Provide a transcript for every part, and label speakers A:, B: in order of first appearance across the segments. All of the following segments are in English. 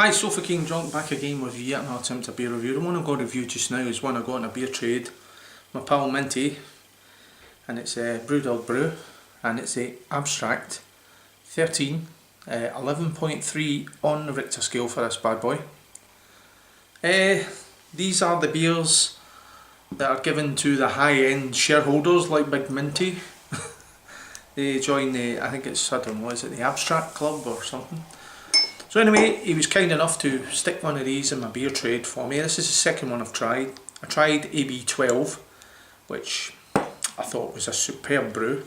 A: Hi, Sofa King Drunk back again with yet another attempt at beer review. The one I've got to review just now is one I got in a beer trade. My pal Minty, and it's Brew Dog Brew, and it's a Abstrakt 13, 11.3 on the Richter scale for this bad boy. These are the beers that are given to the high-end shareholders like Big Minty. They join the, I think it's, I don't know, is it the Abstrakt Club or something? So anyway, he was kind enough to stick one of these in my beer trade for me. This is the second one I've tried. I tried AB12, which I thought was a superb brew.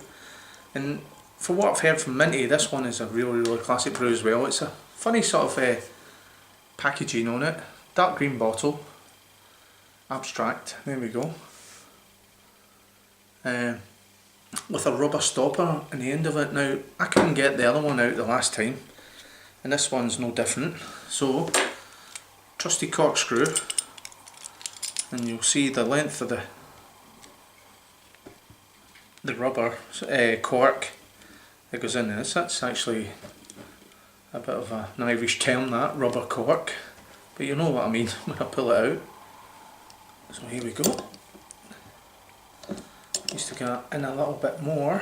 A: And for what I've heard from Minty, this one is a really classic brew as well. It's a funny sort of packaging on it. Dark green bottle. Abstrakt, there we go. With a rubber stopper in the end of it. Now, I couldn't get the other one out the last time, and this one's no different. So, trusty corkscrew, and you'll see the length of the rubber cork that goes in this. That's actually a bit of an Irish term, that, rubber cork, but you know what I mean when I pull it out. So here we go. Just to get in a little bit more.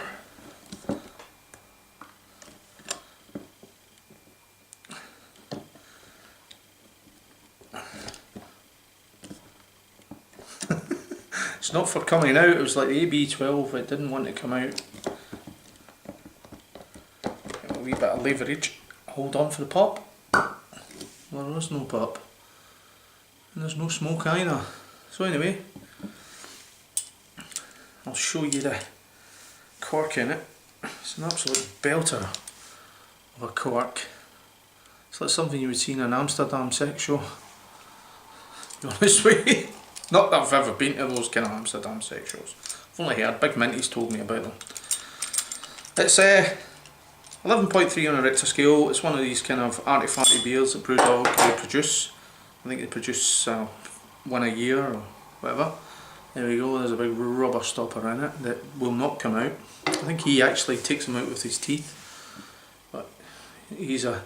A: It's not for coming out, it was like the AB12, it didn't want to come out. Get a wee bit of leverage. Hold on for the pop. Well, there is no pop. And there's no smoke either. So anyway, I'll show you the cork in it. It's an absolute belter of a cork. It's like something you would see in an Amsterdam sex show, to be honest with you. Not that I've ever been to those kind of Amsterdam sex shows. I've only heard, Big Minty's told me about them. It's 11.3 on a Richter scale. It's one of these kind of arty-farty beers that Brew Dog produce. I think they produce one a year or whatever. There we go, there's a big rubber stopper in it that will not come out. I think he actually takes them out with his teeth, but he's a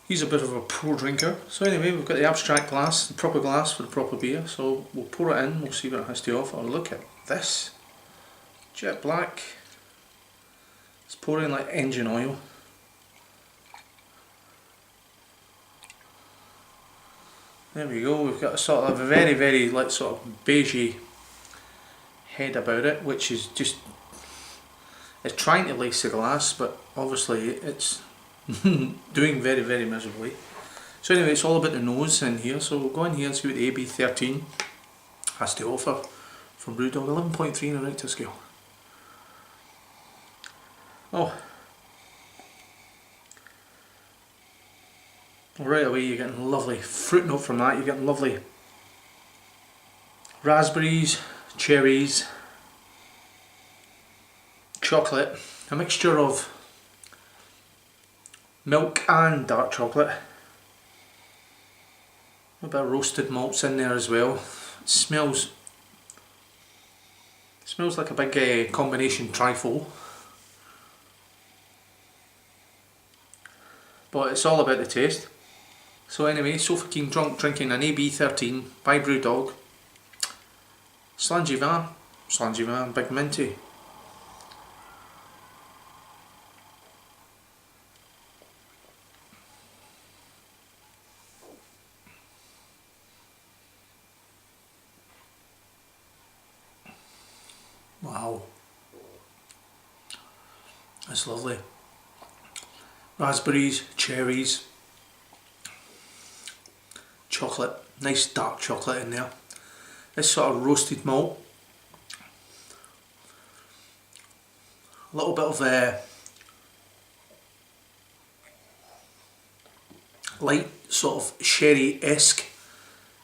A: bit of a pro drinker. So anyway, we've got the Abstrakt glass, the proper glass for the proper beer, so we'll pour it in, we'll see what it has to offer. Look at this, jet black. It's pouring like engine oil. There we go, we've got a sort of a very like sort of beigey head about it, which is just, it's trying to lace the glass, but obviously it's doing very miserably. So anyway, it's all about the nose in here, so we'll go in here and see what the AB13 has to offer from Brew Dog. 11.3 on a Richter scale. Oh, right away you're getting lovely fruit note from that. You're getting lovely raspberries, cherries, chocolate, a mixture of milk and dark chocolate. A bit of roasted malts in there as well. It smells like a big combination trifle. But it's all about the taste. So anyway, Sofa King Drunk drinking an AB13 by Brew Dog. Slangy Big Minty. Wow, that's lovely. Raspberries, cherries, chocolate, nice dark chocolate in there. This sort of roasted malt, a little bit of light sort of sherry-esque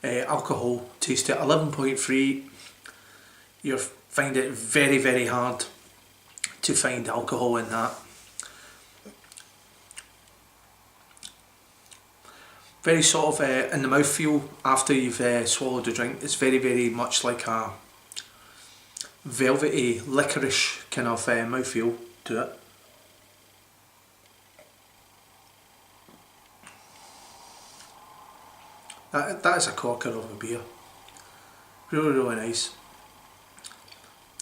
A: alcohol taste to it. 11.3. You'll find it very hard to find alcohol in that. Very sort of in the mouthfeel after you've swallowed the drink. It's very much like a velvety licorice kind of mouthfeel to it. That is a corker of a beer. Really, really nice.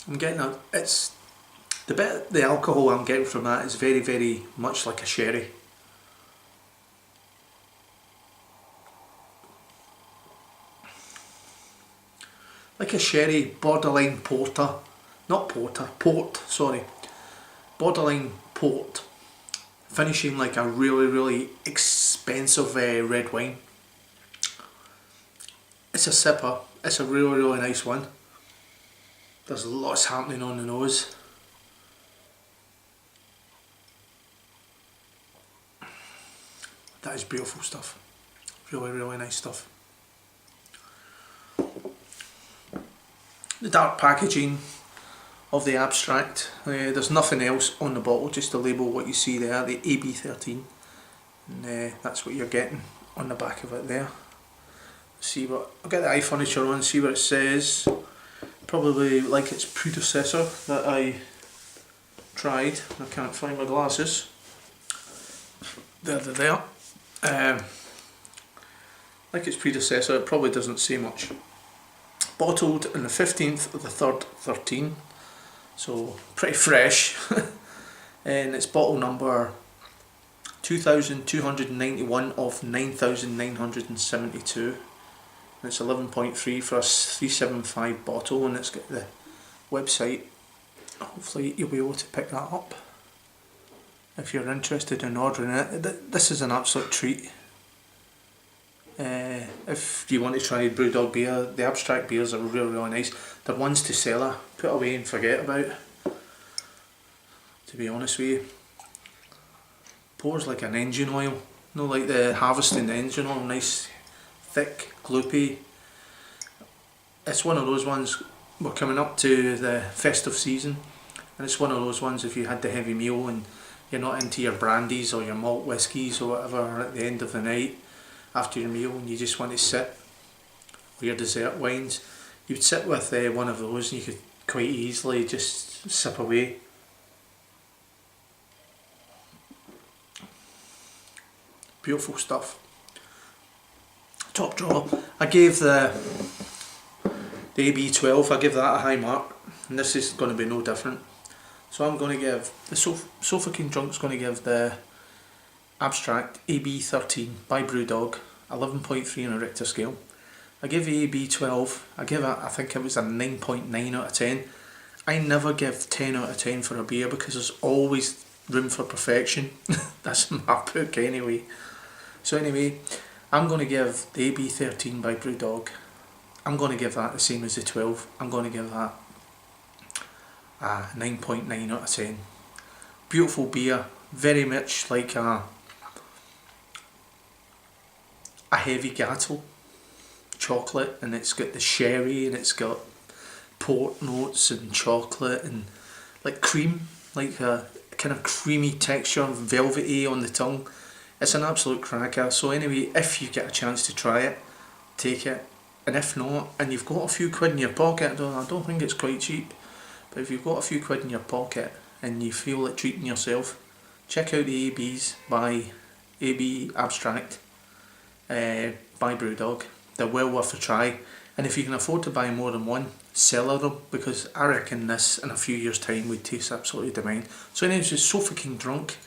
A: I'm getting the alcohol I'm getting from that is very, very much like a sherry. Like a sherry, borderline porter, not porter, port, sorry. Borderline port. Finishing like a really, really expensive red wine. It's a sipper, it's a really, really nice one. There's lots happening on the nose. That is beautiful stuff. Really, really nice stuff. The dark packaging of the Abstrakt. There's nothing else on the bottle, just the label, what you see there, the AB13. And that's what you're getting on the back of it there. See what, I'll get the eye furniture on, see what it says. Probably like its predecessor that I tried. I can't find my glasses. There, they're there. Like its predecessor, it probably doesn't say much. Bottled on the 15th of the 3rd, 13. So pretty fresh. And it's bottle number 2291 of 9972. And it's 11.3 for a 375 bottle, and it's got the website. Hopefully you'll be able to pick that up if you're interested in ordering it. This is an absolute treat. If you want to try Brew Dog beer, the Abstrakt beers are really, really nice. They're ones to cellar, put away and forget about, to be honest with you. Pours like an engine oil, no, like the harvesting engine oil, nice, thick, gloopy. It's one of those ones, we're coming up to the festive season, and it's one of those ones if you had the heavy meal and you're not into your brandies or your malt whiskies or whatever at the end of the night after your meal and you just want to sit, or your dessert wines, you'd sit with one of those and you could quite easily just sip away. Beautiful stuff. Top drawer. I gave the AB12, I give that a high mark, and this is going to be no different. So I'm going to give, the Sofa King Drunk's going to give the Abstrakt AB13 by Brew Dog 11.3 on a Richter scale. I give the AB12, I think it was a 9.9 out of 10. I never give 10 out of 10 for a beer because there's always room for perfection. That's my book anyway. So anyway, I'm going to give the AB13 by Brew Dog, I'm going to give that the same as the 12. I'm going to give that a 9.9 out of 10. Beautiful beer, very much like a heavy gatto chocolate, and it's got the sherry and it's got port notes and chocolate and like cream, like a kind of creamy texture, velvety on the tongue. It's an absolute cracker. So anyway, if you get a chance to try it, take it, and if not, and you've got a few quid in your pocket, I don't think it's quite cheap, but if you've got a few quid in your pocket and you feel like treating yourself, check out the ABs by AB Abstrakt by Brew Dog. They're well worth a try, and if you can afford to buy more than one, cellar them, because I reckon this in a few years time would taste absolutely divine. So anyways, it's Sofa King Drunk,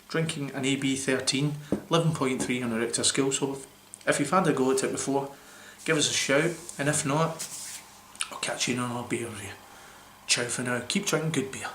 A: drinking an AB13, 11.3 on a Richter scale. So if you've had a go at it before, give us a shout, and if not, I'll catch you in another beer review. Ciao for now, keep drinking good beer.